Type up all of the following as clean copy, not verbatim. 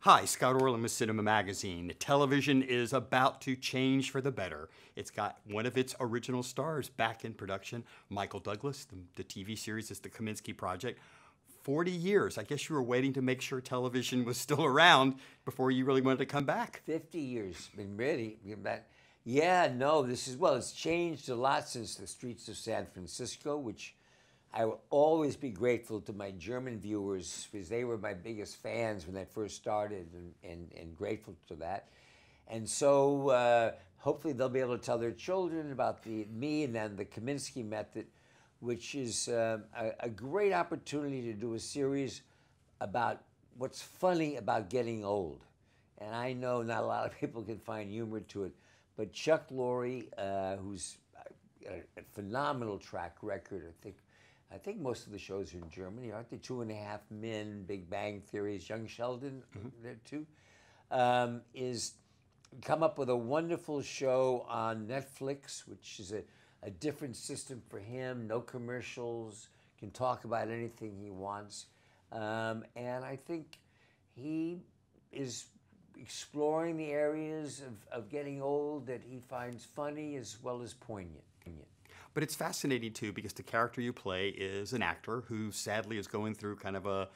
Hi, Scott Orlin with CINEMA-Magazin. Television is about to change for the better. It's got one of its original stars back in production, Michael Douglas. The TV series is the Kominsky Project. 40 years. I guess you were waiting to make sure television was still around before you really wanted to come back. 50 years. Been ready. Yeah, no, it's changed a lot since the streets of San Francisco, which I will always be grateful to my German viewers because they were my biggest fans when I first started, and grateful to that. And so hopefully they'll be able to tell their children about me and then the Kominsky Method, which is a great opportunity to do a series about what's funny about getting old. And I know not a lot of people can find humor to it, but Chuck Lorre, who's got a phenomenal track record, I think most of the shows are in Germany, aren't they? 2.5 Men, Big Bang Theory, Young Sheldon there too, is come up with a wonderful show on Netflix, which is a different system for him, no commercials, can talk about anything he wants. And I think he is exploring the areas of getting old that he finds funny as well as poignant. But it's fascinating, too, because the character you play is an actor who sadly is going through kind of a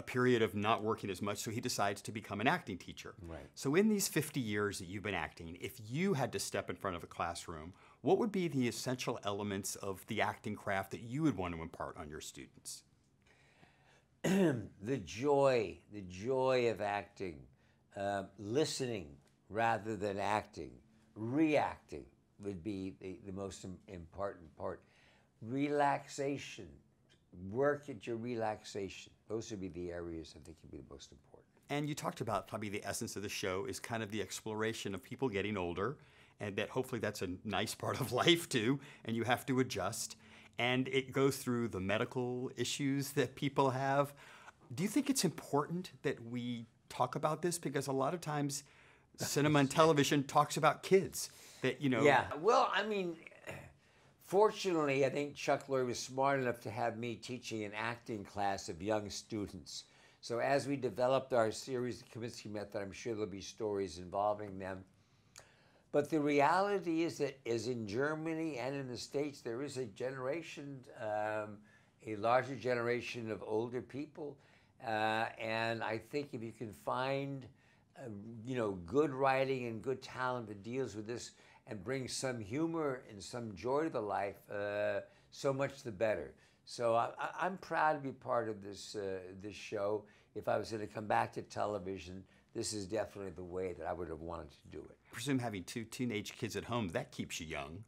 period of not working as much, so he decides to become an acting teacher. Right. So in these 50 years that you've been acting, if you had to step in front of a classroom, what would be the essential elements of the acting craft that you would want to impart on your students? The joy of acting, listening rather than acting, reacting would be the most important part. Relaxation, work at your relaxation. Those would be the areas I think would be the most important. And you talked about probably the essence of the show is kind of the exploration of people getting older, and that hopefully that's a nice part of life too, and you have to adjust. And it goes through the medical issues that people have. Do you think it's important that we talk about this? Because a lot of times cinema and television talks about kids that, you know. Yeah, well, I mean, fortunately, I think Chuck Lorre was smart enough to have me teaching an acting class of young students. So as we developed our series, The Kominsky Method, I'm sure there'll be stories involving them. But the reality is that, as in Germany and in the States, there is a generation, a larger generation of older people. And I think if you can find good writing and good talent that deals with this and brings some humor and some joy to the life, so much the better. So I'm proud to be part of this show. If I was going to come back to television, this is definitely the way that I would have wanted to do it. I presume having 2 teenage kids at home, that keeps you young.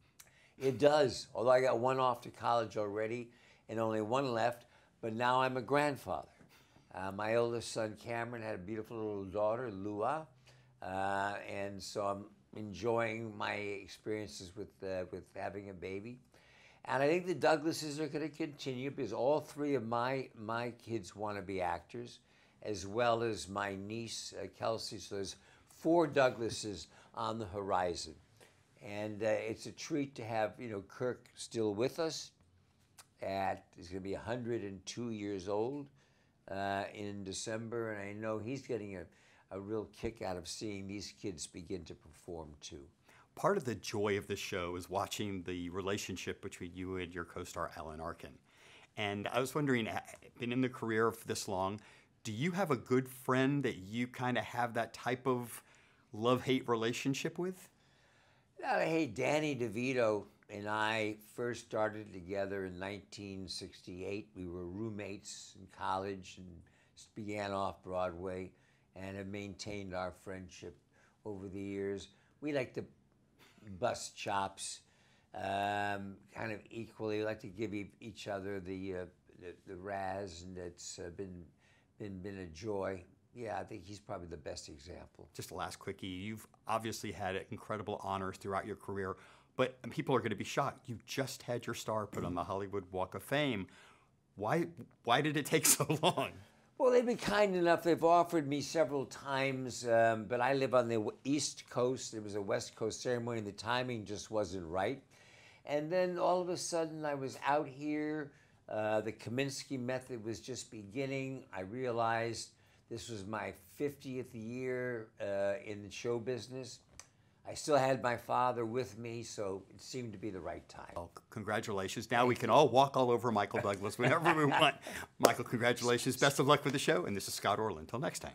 It does, although I got one off to college already and only one left, but now I'm a grandfather. My oldest son, Cameron, had a beautiful little daughter, Lua, and so I'm enjoying my experiences with having a baby. And I think the Douglases are going to continue because all 3 of my kids want to be actors, as well as my niece, Kelsey. So there's 4 Douglases on the horizon. And it's a treat to have, Kirk still with us. He's going to be 102 years old. In December, and I know he's getting a real kick out of seeing these kids begin to perform too. Part of the joy of the show is watching the relationship between you and your co-star Alan Arkin. And I was wondering, been in the career for this long, do you have a good friend that you kind of have that type of love-hate relationship with? Hey, Danny DeVito and I first started together in 1968. We were roommates in college and began off-Broadway and have maintained our friendship over the years. We like to bust chops kind of equally. We like to give each other the razz, and it's been a joy. Yeah, I think he's probably the best example. Just a last quickie. You've obviously had incredible honors throughout your career, but people are going to be shocked. You just had your star put on the Hollywood Walk of Fame. Why did it take so long? Well, they've been kind enough. They've offered me several times, but I live on the East Coast. It was a West Coast ceremony, and the timing just wasn't right. And then all of a sudden, I was out here. The Kominsky Method was just beginning. I realized This was my 50th year in the show business. I still had my father with me, so it seemed to be the right time. Well, congratulations. Now we can all walk all over Michael Douglas whenever we want. Michael, congratulations. Best of luck with the show. And this is Scott Orlin. Until next time.